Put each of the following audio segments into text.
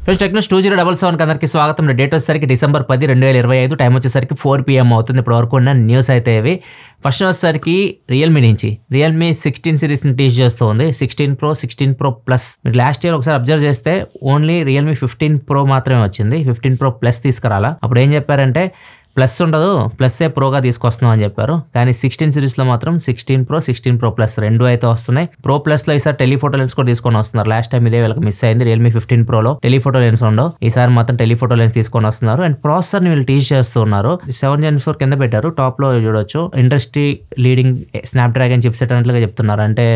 First Technos 2077 అందరికి స్వాగతం. Date వచ్చేసరికి డిసెంబర్ 10, 2025. టైం వచ్చేసరికి 4 PM అవుతుంది. ఇప్పుడు వరకు ఉన్న న్యూస్ అయితే ఇవి. ఫస్ట్ వచ్చేసరికి రియల్మీ నుంచి రియల్మీ 16 సిరీస్ని టీచ్ చేస్తుంది. 16 Pro, 16 Pro Plus. మీరు లాస్ట్ ఇయర్ ఒకసారి అబ్జర్వ్ చేస్తే ఓన్లీ రియల్మీ 15 Pro మాత్రమే వచ్చింది. 15 Pro Plus తీసుకురాలా. అప్పుడు ఏం చెప్పారంటే ప్లస్ ఉండదు, ప్లస్ఏ ప్రోగా తీసుకొస్తున్నాం అని చెప్పారు. కానీ 16 సిరీస్లో మాత్రం 16 Pro, 16 Pro Plus రెండు అయితే వస్తున్నాయి. ప్రో ప్లస్లో ఈసారి టెలిఫోటో లెన్స్ కూడా తీసుకొని వస్తున్నారు. లాస్ట్ టైం ఇదే వీళ్ళకి మిస్ అయింది. రియల్మీ 15 Proలో టెలిఫోటో లెన్స్ ఉండవు, ఈసారి మాత్రం టెలిఫోటో లెన్స్ తీసుకొని వస్తున్నారు. అండ్ ప్రాసెసర్ని వీళ్ళు టీచ్ చేస్తున్నారు. 7 Gen 4 కింద పెట్టారు. టాప్లో చూడొచ్చు ఇండస్ట్రీ లీడింగ్ స్నాప్డ్రాగన్ చిప్సెట్ అన్నట్లుగా చెప్తున్నారు. అంటే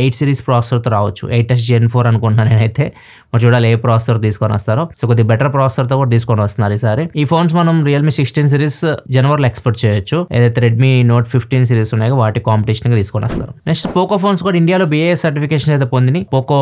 8 సిరీస్ ప్రాసెసర్తో రావచ్చు. 8S Gen 4 అనుకుంటున్నాను నేనైతే. మరి చూడాలి ఏ ప్రాసెసర్ తీసుకొని వస్తారో. సో కొద్దిగా బెటర్ ప్రాసెసర్తో కూడా తీసుకొని వస్తున్నారు ఈసారి. ఈ ఫోన్స్ మనం రియల్మీ 16 సిరీస్ జనవరిలో ఎక్స్పెక్ట్ చేయొచ్చు. ఏదైతే రెడ్మీ నోట్ 15 సిరీస్ ఉన్నాయో వాటి కాంపిటీషన్ గా తీసుకొని వస్తారు. నెక్స్ట్ పోకో ఫోన్స్ కూడా ఇండియాలో BIS సర్టిఫికేషన్ అయితే పొందిని. పోకో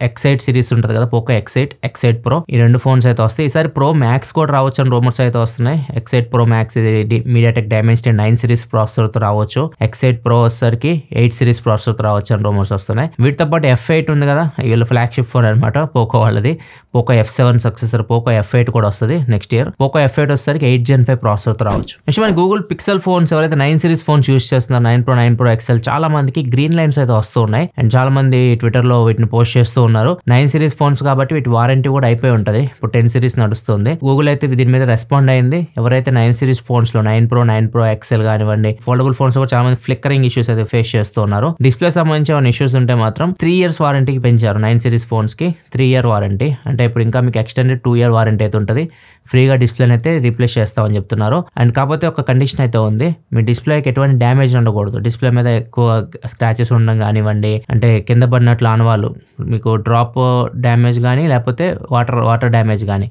X8 సిరీస్ ఉంటుంది కదా, పోకో X8, X8 Pro ఈ రెండు ఫోన్స్ అయితే వస్తాయి. ఈసారి Pro Max కూడా రావచ్చు అని రూమర్స్ అయితే వస్తున్నాయి. X8 Pro Max ఇది మీడియాటెక్ డైమెన్సిటీ 9 సిరీస్ ప్రాసెసర్ తో రావచ్చు. X8 Pro వచ్చేసరికి 8 సిరీస్ ప్రాసెసర్ తో రావచ్చు అని రూమర్స్ వస్తున్నాయి. వీటితో పాటు F8 ఉంది కదా, వీళ్ళ ఫ్లాగ్షిప్ ఫోన్ అనమాట పోకో వాళ్ళది. Poco F7 successor Poco F8 కూడా వస్తుంది నెక్స్ట్ ఇయర్. పోకో F8 వచ్చేసరికి 8 Gen 5 ప్రాసెసర్ తో రావచ్చు. నెక్స్ట్ మన గూగుల్ పిక్సెల్ ఫోన్స్ ఎవరైతే 9 సిరీస్ ఫోన్స్ యూస్ చేస్తున్నారు, 9 Pro, 9 Pro XL, చాలా మందికి గ్రీన్ లైన్స్ అయితే వస్తూ ఉన్నాయి. అండ్ చాలా మంది ట్విట్టర్ లో వీటిని పోస్ట్ చేస్తూ ఉన్నారు. 9 సిరీస్ ఫోన్స్ కాబట్టి వీటి వారంటీ కూడా అయిపోయి ఉంటుంది. ఇప్పుడు 10 సిరీస్ నడుస్తుంది. గూగుల్ అయితే దీని మీద రెస్పాండ్ అయింది. ఎవరైతే 9 సిరీస్ ఫోన్స్ లో 9 Pro, 9 Pro XL కానివ్వండి, ఫోల్డబుల్ ఫోన్స్ కూడా చాలా మంది ఫ్లిక్కరింగ్ ఇష్యూస్ అయితే ఫేస్ చేస్తూ ఉన్నారు. డిస్ప్లే సంబంధించి ఏమైనా ఇష్యూస్ ఉంటే మాత్రం 3 years వారంటీకి పెంచారు. 9 సిరీస్ ఫోన్స్ కి 3 year వారంటీ. అంటే ఇప్పుడు ఇంకా మీకు ఎక్స్టెండెడ్ 2 year వారంటీ అయితే ఉంటుంది. ఫ్రీగా డిస్ప్లేని అయితే రీప్లేస్ చేస్తామని చెప్తున్నారు. అండ్ కాకపోతే ఒక కండిషన్ అయితే ఉంది, మీ డిస్ప్లేకి ఎటువంటి డ్యామేజ్ ఉండకూడదు. డిస్ప్లే మీద ఎక్కువ స్క్రాచెస్ ఉండడం కానివ్వండి, అంటే కింద పడినట్లు ఆనవాళ్ళు, మీకు డ్రాప్ డ్యామేజ్ కానీ లేకపోతే వాటర్ డ్యామేజ్ కానీ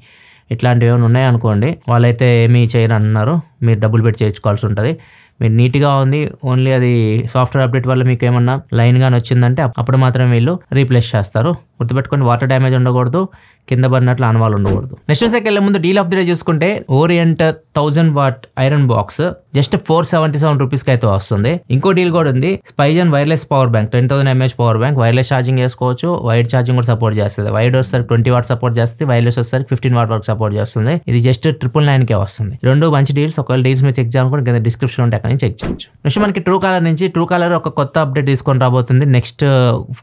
ఇట్లాంటివి ఏమైనా ఉన్నాయనుకోండి, వాళ్ళైతే ఏమీ చేయరు అన్నారు. మీరు డబ్బులు పెట్టి చేయించుకోవాల్సి ఉంటుంది. మీరు నీట్గా ఉంది, ఓన్లీ అది సాఫ్ట్వేర్ అప్డేట్ వల్ల మీకు ఏమన్నా లైన్ గాని వచ్చిందంటే అప్పుడు మాత్రం వీళ్ళు రీప్లేస్ చేస్తారు. గుర్తుపెట్టుకొని వాటర్ డ్యామేజ్ ఉండకూడదు, కింద పడినట్లు ఆనవాళ్ళు ఉండకూడదు. నెక్స్ట్ సెకండ్ వెళ్ళే ముందు డీల్ ఆఫ్ ది డే చూసుకుంటే orient 1000 watt iron box just 477 రూపీస్కి అయితే వస్తుంది. ఇంకో డీల్ కూడా ఉంది, Spigen wireless power bank 10,000 mAh power bank. Wireless charging చేసుకోవచ్చు, వైడ్ ఛార్జింగ్ కూడా సపోర్ట్ చేస్తుంది. వైడ్ వస్తారు 20 watt సపోర్ట్ చేస్తుంది, వైర్లెస్ వస్తారు 15 watt వరకు సపోర్ట్ చేస్తుంది. ఇది జస్ట్ 999కే వస్తుంది. రెండు మంచి డీల్స్. ఒకవేళ డీల్స్ మీరు చెక్ చేయాలనుకుంటే కింద డిస్క్రిప్షన్ ఉంటే అక్కడ నుంచి చెక్ చేయొచ్చు. నెక్స్ట్ మనకి ట్రూ కాలర్ నుంచి ట్రూ కాలర్ ఒక కొత్త అప్డేట్ తీసుకొని రాబోతుంది. నెక్స్ట్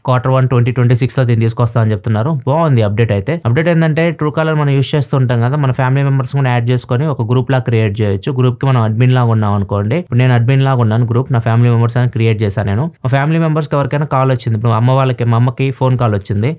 Q1 2026 లో దీన్ని తీసుకొస్తామని చెప్తున్నారు. బాగుంది అప్డేట్ అయితే. అప్డేట్ ఏంటంటే ట్రూ కాలర్ మనం యూస్ చేస్తూ ఉంటాం కదా, మన ఫ్యామిలీ మెంబర్స్ కూడా యాడ్ చేసుకొని ఒక గ్రూప్ లా క్రియేట్ చేయొచ్చు. గ్రూప్ కి మనం అడ్మిన్ లాగా ఉన్నాం అనుకోండి. ఇప్పుడు నేను అడ్మిన్ లాగా ఉన్నాను గ్రూప్, నా ఫ్యామిలీ మెంబర్స్ అని క్రియేట్ చేశాను నేను. మా ఫ్యామిలీ మెంబర్స్ కి ఎవరికైనా కాల్ వచ్చింది, ఇప్పుడు మా అమ్మకి ఫోన్ కాల్ వచ్చింది.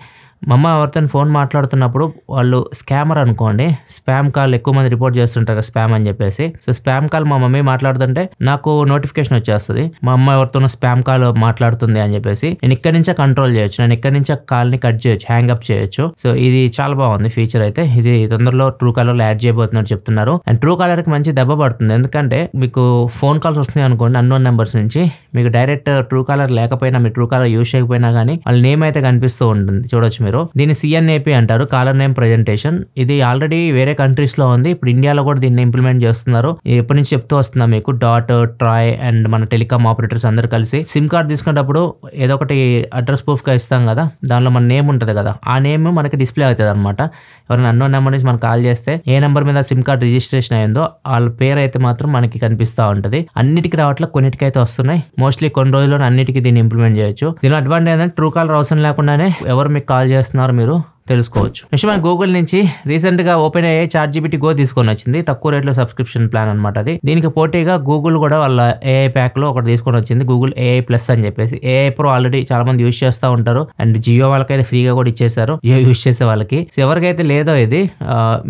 మా అమ్మ ఎవరితో ఫోన్ మాట్లాడుతున్నప్పుడు వాళ్ళు స్కామర్ అనుకోండి, స్పామ్ కాల్ ఎక్కువ మంది రిపోర్ట్ చేస్తుంటారు స్పామ్ అని చెప్పేసి. సో స్పామ్ కాల్ మా మమ్మీ మాట్లాడుతుంటే నాకు నోటిఫికేషన్ వచ్చేస్తుంది, మా అమ్మ ఎవరితోనో స్పామ్ కాల్ మాట్లాడుతుంది అని చెప్పేసి. నేను ఇక్కడి నుంచే కంట్రోల్ చేయొచ్చు, నేను ఇక్కడి నుంచే కాల్ ని కట్ చేయొచ్చు, హ్యాంగ్ అప్ చేయొచ్చు. సో ఇది చాలా బాగుంది ఫీచర్ అయితే. ఇది తొందరలో ట్రూ కాలర్ లో యాడ్ చేయబోతున్నట్టు చెప్తున్నారు. అండ్ ట్రూ కాలర్ కి మంచి దెబ్బ పడుతుంది, ఎందుకంటే మీకు ఫోన్ కాల్స్ వస్తున్నాయి అనుకోండి అన్నోన్ నెంబర్స్ నుంచి, మీకు డైరెక్ట్ ట్రూ కాలర్ లేకపోయినా, మీ ట్రూ కాలర్ యూజ్ చేయకపోయినా కానీ వాళ్ళ నేమ్ అయితే కనిపిస్తూ ఉంటుంది. చూడొచ్చు మీరు. దీన్ని CNAP అంటారు, కాలర్ నేమ్ ప్రజెంటేషన్. ఇది ఆల్రెడీ వేరే కంట్రీస్ లో ఉంది, ఇప్పుడు ఇండియాలో కూడా దీన్ని ఇంప్లిమెంట్ చేస్తున్నారు. ఎప్పటి నుంచి చెప్తూ వస్తున్నా మీకు. డాట్, ట్రాయ్ అండ్ మన టెలికామ్ ఆపరేటర్స్ అందరు కలిసి సిమ్ కార్డ్ తీసుకునేటప్పుడు ఏదో ఒకటి అడ్రస్ ప్రూఫ్ గా ఇస్తాం కదా, దానిలో మన నేమ్ ఉంటుంది కదా, ఆ నేమ్ మనకి డిస్ప్లే అవుతుంది అనమాట. ఎవరైనా అన్నోన్ నెంబర్ నుంచి మనం కాల్ చేస్తే ఏ నెంబర్ మీద సిమ్ కార్డ్ రిజిస్ట్రేషన్ అయిందో వాళ్ళ పేరు అయితే మాత్రం మనకి కనిపిస్తూ ఉంటుంది. అన్నిటికీ రావట్లే, కొన్నిటికి అయితే వస్తున్నాయి. మోస్ట్లీ కొన్ని రోజుల్లో అన్నిటికీ దీన్ని ఇంప్లిమెంట్ చేయొచ్చు. దీని అడ్వాంటేజ్ ఏంటంటే ట్రూ కాలర్ అవసరం లేకుండానే ఎవరు మీకు కాల్ చేస్తున్నారు మీరు తెలుసుకోవచ్చు. నెక్స్ట్ మన గూగుల్ నుంచి రీసెంట్ గా ఓపెన్ అయ్యే ChatGPT Go తీసుకొని వచ్చింది. తక్కువ రేట్లో సబ్స్క్రిప్షన్ ప్లాన్ అనమాట అది. దీనికి పోటీగా గూగుల్ కూడా వాళ్ళ AI ప్యాక్ లో ఒకటి తీసుకొని వచ్చింది, Google AI Plus అని చెప్పేసి. AI Pro ఆల్రెడీ చాలా మంది యూజ్ చేస్తూ ఉంటారు. అండ్ జియో వాళ్ళకైతే ఫ్రీగా కూడా ఇచ్చేసారు, జియో యూజ్ చేసే వాళ్ళకి. సో ఎవరికైతే లేదో ఇది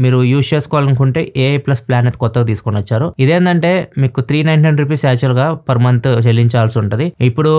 మీరు యూజ్ చేసుకోవాలనుకుంటే AI Plus ప్లాన్ అయితే కొత్తగా తీసుకొని వచ్చారు. ఇదేంటంటే మీకు 399 రూపీస్ యాక్చువల్ గా పర్ మంత్ చెల్లించాల్సి ఉంటుంది. ఇప్పుడు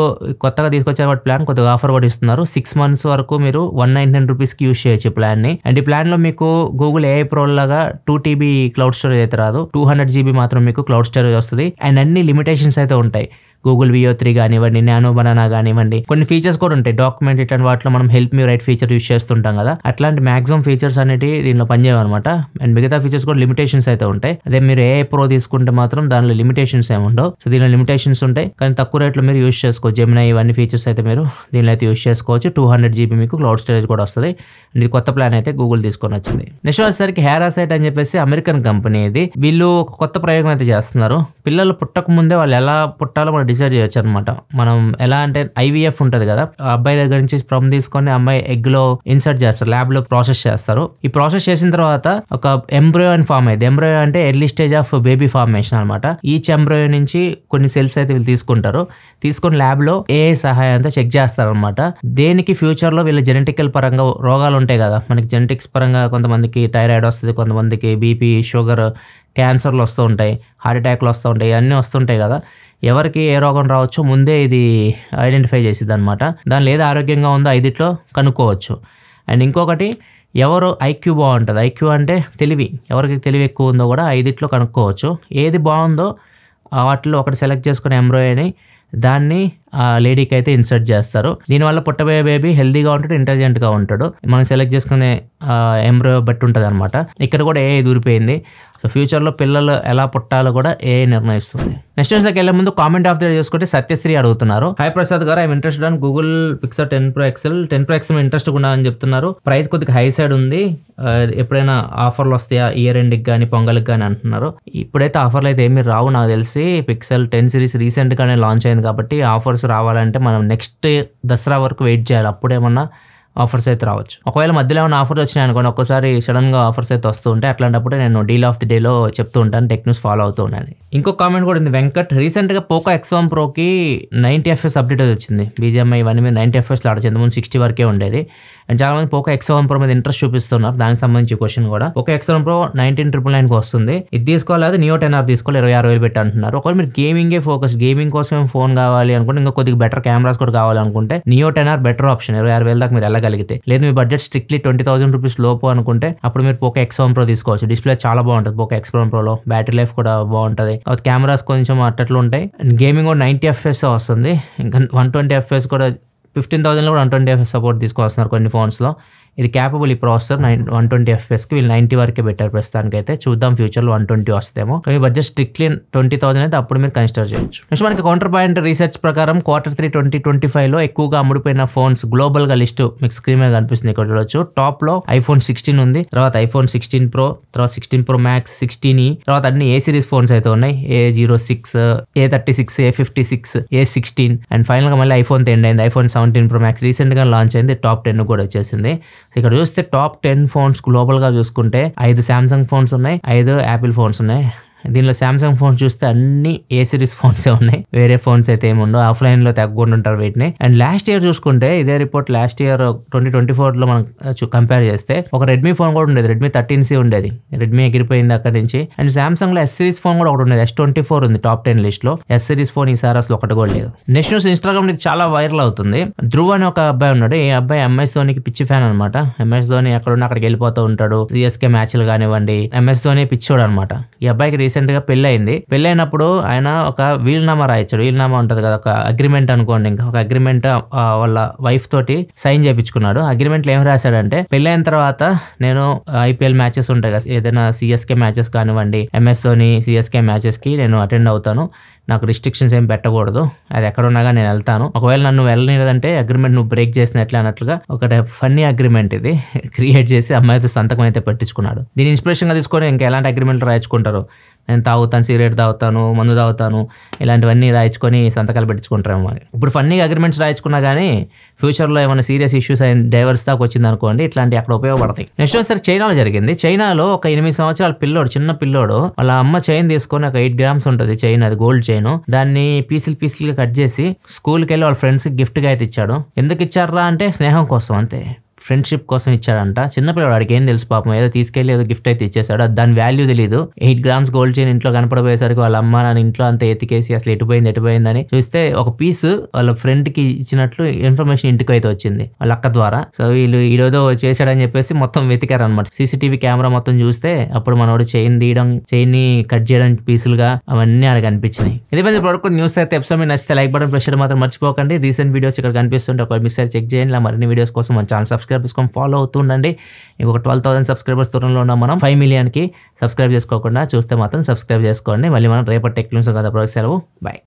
కొత్తగా తీసుకొచ్చే ప్లాన్ కొద్దిగా ఆఫర్ కూడా ఇస్తున్నారు. 6 months వరకు మీరు 199 రూపీస్ కి యూజ్ చేయొచ్చు ప్లాన్ ని. అండ్ ఈ ప్లాన్ లో మీకు గూగుల్ AI Pro లాగా 2 TB క్లౌడ్ స్టోరేజ్ అయితే రాదు, 200 GB మాత్రం మీకు క్లౌడ్ స్టోరేజ్ వస్తుంది. అండ్ అన్ని లిమిటేషన్స్ అయితే ఉంటాయి. గూగుల్ VO3 కానివ్వండి, నానో బనానా కానివ్వండి, కొన్ని ఫీచర్స్ కూడా ఉంటాయి. డాక్యుమెంట్ ఇట్లాంటి వాటిలో మనం help me right feature use చేస్తుంటాం కదా, అట్లాంటి మాక్సిమం ఫీచర్స్ అనేవి దీనిలో పనిచేయమన్నమాట. అండ్ మిగతా ఫీచర్స్ కూడా లిమిటేషన్స్ అయితే ఉంటాయి. అదే మీరు AI Pro తీసుకుంటే మాత్రం దానిలో లిమిటేషన్స్ ఏమి ఉండవు. సో దీనిలో లిమిటేషన్స్ ఉంటాయి, కానీ తక్కువ రేట్లో మీరు యూస్ చేసుకోవచ్చు. జెమినై ఇవన్నీ ఫీచర్స్ అయితే మీరు దీనిలో అయితే యూస్ చేసుకోవచ్చు. 200 GB మీకు క్లౌడ్ స్టోరేజ్ కూడా వస్తుంది. ఇది కొత్త ప్లాన్ అయితే గూగుల్ తీసుకొని వచ్చింది. నెక్స్ట్ వచ్చేసరికి హెరాసైట్ అని చెప్పేసి అమెరికన్ కంపెనీ ఇది. వీళ్ళు ఒక కొత్త ప్రయోగం అయితే చేస్తున్నారు. పిల్లలు పుట్టక ముందే వాళ్ళు ఎలా పుట్టాలో మనం డిసైడ్ చేయొచ్చు అనమాట. మనం ఎలా అంటే IVF ఉంటుంది కదా, అబ్బాయి దగ్గర నుంచి స్పర్మ్ తీసుకొని అమ్మాయి ఎగ్ లో ఇన్సర్ట్ చేస్తారు, ల్యాబ్ లో ప్రాసెస్ చేస్తారు. ఈ ప్రాసెస్ చేసిన తర్వాత ఒక ఎంబ్రయో అని ఫామ్ అయింది. ఎంబ్రయో అంటే early stage of baby formation అనమాట. ఈచ్ ఎంబ్రయో నుంచి కొన్ని సెల్స్ అయితే వీళ్ళు తీసుకుంటారు. తీసుకొని ల్యాబ్ లో AI సహాయంతో చెక్ చేస్తారు అనమాట. దేనికి ఫ్యూచర్ లో వీళ్ళ జెనెటికల్ పరంగా రోగాలు ఉంటాయి కదా, మనకి జెనెటిక్స్ పరంగా కొంతమందికి థైరాయిడ్ వస్తుంది, కొంతమందికి BP, షుగర్, క్యాన్సర్లు వస్తూ ఉంటాయి, హార్ట్ అటాక్లు వస్తూ ఉంటాయి, ఇవన్నీ వస్తుంటాయి కదా. ఎవరికి ఏ రోగం రావచ్చో ముందే ఇది ఐడెంటిఫై చేసిద్ది అనమాట. దానిలో ఏది ఆరోగ్యంగా ఉందో 5 కనుక్కోవచ్చు. అండ్ ఇంకొకటి, ఎవరు IQ బాగుంటుంది, IQ అంటే తెలివి, ఎవరికి తెలివి ఎక్కువ ఉందో కూడా 5 కనుక్కోవచ్చు. ఏది బాగుందో వాటిలో ఒకటి సెలెక్ట్ చేసుకునే ఎంబ్రాయిని దాన్ని ఆ లేడీకి అయితే ఇన్సర్ట్ చేస్తారు. దీనివల్ల పుట్టబోయే బేబీ హెల్దీగా ఉంటాడు, ఇంటెలిజెంట్గా ఉంటాడు. మనం సెలెక్ట్ చేసుకునే ఎంబ్రయో బట్టి ఉంటుంది అనమాట. ఇక్కడ కూడా AI దూరిపోయింది. సో ఫ్యూచర్లో పిల్లలు ఎలా పుట్టాలో కూడా AI నిర్ణయిస్తుంది. నెక్స్ట్ న్యూస్లోకి వెళ్ళే ముందు కామెంట్ ఆఫ్ ది డే చూసుకుంటే సత్యశ్రీ అడుగుతున్నారు. హాయ్ ప్రసాద్ గారు, I'm interested on Google pixel 10 Pro XL. 10 Pro XL interest ఉన్నారని చెప్తున్నారు. ప్రైస్ కొద్దిగా హై సైడ్ ఉంది. ఎప్పుడైనా ఆఫర్లు వస్తాయా ఇయర్ ఎండ్కి కానీ పొంగల్కి కానీ అంటున్నారు. ఇప్పుడైతే ఆఫర్లు అయితే ఏమీ రావు నాకు తెలిసి. పిక్సెల్ 10 సిరీస్ రీసెంట్గానే లాంచ్ అయింది కాబట్టి ఆఫర్స్ రావాలంటే మనం నెక్స్ట్ దసరా వరకు వెయిట్ చేయాలి. అప్పుడేమన్నా ఆఫర్స్ అయితే రావచ్చు. ఒకవేళ మధ్యలో ఏమైనా ఆఫర్స్ వచ్చినాయి అనుకోండి, ఒక్కసారి సడన్గా ఆఫర్స్ అయితే వస్తూ ఉంటాయి. అట్లాంటప్పుడు నేను డీల్ ఆఫ్ ది డేలో చెప్తూ ఉంటాను, టెక్ న్యూస్ ఫాలో అవుతూ ఉన్నాను. ఇంకో కామెంట్ కూడా ఉంది వెంకట్. రీసెంట్గా పోకో X1 Proకి 90 FPS అప్డేట్ వచ్చింది. BGMI ఇవన్నీ మీద 90 FPSలో ఆడొచ్చింది, ముందు 60 వరకే ఉండేది. అండ్ చాలా మంది పోకో X1 Pro మీద ఇంట్రెస్ట్ చూపిస్తున్నారు. దానికి సంబంధించి క్వశ్చన్ కూడా, పోకో X1 Pro 19,999కి వస్తుంది. ఇది తీసుకోవాలి, అది Neo 10R తీసుకోవాలి, 26,000 పెట్టి అంటున్నారు. ఒకవేళ మీరు గేమింగే ఫోకస్, గేమింగ్ కోసం ఫోన్ కావాలి అనుకుంటే, ఇంకా కొద్దిగా బెటర్ కెమెరాస్ కూడా కావాలనుకుంటే Neo 10R బెటర్ ఆప్షన్. 26,000 దాకా మీరు వెళ్ళగలిగితే. లేదు మీ బడ్జెట్ స్ట్రిక్ట్లీ 20,000 రూపీస్ లోపు అనుకుంటే అప్పుడు మీరు పోకో X1 Pro తీసుకోవచ్చు. డిస్ప్లే చాలా బాగుంటుంది పోకో X1 Proలో, బ్యాటరీ లైఫ్ కూడా బాగుంటుంది. కెమెరాస్ కొంచెం అట్టట్లు ఉంటాయి. అండ్ గేమింగ్ కూడా 90 FPS వస్తుంది. ఇంకా 120 FPS కూడా 15,000లో కూడా 120 FPS సపోర్ట్ తీసుకొస్తున్నారు కొన్ని ఫోన్స్లో. ఇది క్యాపబుల్ ఈ ప్రాసెసర్ 120 FPSకి వీళ్ళు 90 వరకే పెట్టారు ప్రస్తుతానికి అయితే. చూద్దాం ఫ్యూచర్లో 120 వస్తేమో. కానీ బడ్జెట్ స్ట్రిక్ట్లీ 20,000 అయితే అప్పుడు మీరు కన్సిడర్ చేయొచ్చు. నెక్స్ట్ మనకి కౌంటర్ పాయింట్ రీసెర్చ్ ప్రకారం Q3 2025లో ఎక్కువగా అమ్ముడుపోయిన ఫోన్స్ గ్లోబల్గా లిస్ట్ మీకు స్క్రీన్ మీద కనిపిస్తుంది, ఇక్కడ చూడొచ్చు. టాప్లో iPhone 16 ఉంది, తర్వాత iPhone 16 Pro, తర్వాత 16 Pro Max, 16e, తర్వాత అన్ని A సిరీస్ ఫోన్స్ అయితే ఉన్నాయి. A06, A36, A56, A16 and ఫైనల్గా మళ్ళీ iPhone 10 అయింది. iPhone 17 Pro Max రీసెంట్గా లాంచ్ అయింది, టాప్ 10 కూడా వచ్చేసింది. ఇక్కడ చూస్తే టాప్ 10 ఫోన్స్ గ్లోబల్గా చూసుకుంటే 5 శాంసంగ్ ఫోన్స్ ఉన్నాయి, 5 యాపిల్ ఫోన్స్ ఉన్నాయి. దీనిలో శాంసంగ్ ఫోన్స్ చూస్తే అన్ని A సిరీస్ ఫోన్సే ఉన్నాయి, వేరే ఫోన్స్ అయితే ఏముండవు. ఆఫ్లైన్లో తగ్గుంటుంటారు వీటిని. అండ్ లాస్ట్ ఇయర్ చూసుకుంటే ఇదే రిపోర్ట్ లాస్ట్ ఇయర్ 2024లో మనం కంపేర్ చేస్తే ఒక రెడ్మీ ఫోన్ కూడా ఉండేది, రెడ్మీ 13C ఉండేది. రెడ్మీ ఎగిరిపోయింది అక్కడి నుంచి. అండ్ శాంసంగ్లో S సిరీస్ ఫోన్ కూడా ఒకటి ఉండేది, S24 ఉంది టాప్ 10 లిస్ట్లో. S సిరీస్ ఫోన్ ఈసారి అసలు ఒకటి కూడా లేదు. నెక్స్ట్ న్యూస్ ఇన్స్టాగ్రామ్ ఇది చాలా వైరల్ అవుతుంది. ధ్రువ్ అని ఒక అబ్బాయి ఉన్నాడు. ఈ అబ్బాయి MS ధోనికి పిచ్చి ఫ్యాన్ అనమాట. MS ధోని ఎక్కడున్నా అక్కడికి వెళ్ళిపోతూ ఉంటాడు. CSK మ్యాచ్లు కానివ్వండి, MS ధోని పిచ్చోడు అనమాట. ఈ అబ్బాయికి రీసెంట్ గా పెళ్ళయింది. పెళ్ళైనప్పుడు ఆయన ఒక వీల్నామా రాయించాడు. వీల్నామా ఉంటది కదా, ఒక అగ్రిమెంట్ అనుకోండి, ఇంకా ఒక అగ్రిమెంట్ వాళ్ళ వైఫ్ తోటి సైన్ చేయించుకున్నాడు. అగ్రిమెంట్ లో ఏం రాశాడంటే, పెళ్ళైన తర్వాత నేను IPL మ్యాచెస్ ఉంటాయి కదా, ఏదైనా CSK మ్యాచెస్ కానివ్వండి, MS ధోని CSK మ్యాచెస్ కి నేను అటెండ్ అవుతాను, నాకు రిస్ట్రిక్షన్స్ ఏం పెట్టకూడదు, అది ఎక్కడున్నాగా నేను వెళ్తాను, ఒకవేళ నన్ను వెళ్ళలేదంటే అగ్రిమెంట్ నువ్వు బ్రేక్ చేసినట్లే అన్నట్లుగా ఒక ఫన్నీ అగ్రిమెంట్ ఇది క్రియేట్ చేసి అమ్మాయితో సంతకం అయితే పెట్టించుకున్నాడు. దీని ఇన్స్పిరేషన్ గా తీసుకొని ఇంకా ఎలాంటి అగ్రిమెంట్లు రాయించుకుంటారు, నేను తాగుతాను, సిగరెట్ తాగుతాను, మందు తాగుతాను, ఇలాంటివన్నీ రాయించుకొని సంతకాలు పెట్టించుకుంటారు. మరి ఇప్పుడు ఫన్నీ అగ్రిమెంట్స్ రాయించుకున్నా కానీ ఫ్యూచర్లో ఏమైనా సీరియస్ ఇష్యూస్ అయిన డైవర్స్ దాకా వచ్చింది అనుకోండి, ఇట్లాంటి అక్కడ ఉపయోగపడతాయి. నెక్స్ట్ ఒకసారి చైనాలో జరిగింది. చైనాలో ఒక 8 సంవత్సరాల పిల్లోడు, చిన్న పిల్లోడు, వాళ్ళ అమ్మ చైన్ తీసుకొని ఒక 8 grams ఉంటుంది చైన్, అది గోల్డ్ చైన్, దాన్ని పీసులుగా కట్ చేసి స్కూల్కి వెళ్ళి వాళ్ళ ఫ్రెండ్స్ గిఫ్ట్ గా అయితే ఇచ్చాడు. ఎందుకు ఇచ్చారా అంటే స్నేహం కోసం, అంతే. ఫ్రెండ్షిప్ కోసం ఇచ్చాడంట. చిన్నపిల్లడు, వాడికి ఏం తెలుసు పాపం, ఏదో తీసుకెళ్లి ఏదో గిఫ్ట్ అయితే ఇచ్చేసాడు. అది దాని వాల్యూ తెలియదు. 8 grams గోల్డ్ చైన్ ఇంట్లో కనపడబోయేసరికి వాళ్ళ అమ్మ నాన్న ఇంట్లో అంతా ఎతికేసి అసలు ఎటుపోయిందని చూస్తే ఒక పీస్ వాళ్ళ ఫ్రెండ్ కి ఇచ్చినట్లు ఇన్ఫర్మేషన్ ఇంటికి అయితే వచ్చింది వాళ్ళ అక్క ద్వారా. సో వీళ్ళు ఈరోజు చేశాడని చెప్పేసి మొత్తం వెతికారు అనమాట. సీసీటీవీ కెమెరా మొత్తం చూస్తే అప్పుడు మనోడు చైన్ ని కట్ చేయడం పీసులుగా అవన్నీ ఆడ కనిపించినాయి. ఇది వరకు న్యూస్ అయితే ఎపిసోడ్ మీద నచ్చితే లైక్ బటన్ ప్రెస్ చేయడం మాత్రం మర్చిపోకండి. రీసెంట్ వీడియోస్ ఇక్కడ కనిపిస్తుంటే ఒక మిస్ అయితే చెక్ చేయండి. ఇలా మరిన్ని వీడియోస్ కోసం మన ఛానల్ సబ్స్క్రైబ్ చేసుకొని ఫాలో అవుతుండండి. ఇంకొక 12,000 సబ్స్క్రైబర్స్ దూరంలో ఉన్నాం మనం. 5 million కి సబ్స్క్రైబ్ చేసుకోకుండా చూస్తే మాత్రం సబ్స్క్రైబ్ చేసుకోండి. మళ్ళీ మనం రేపటి టెక్ న్యూస్ కదా. సెలవు, బాయ్.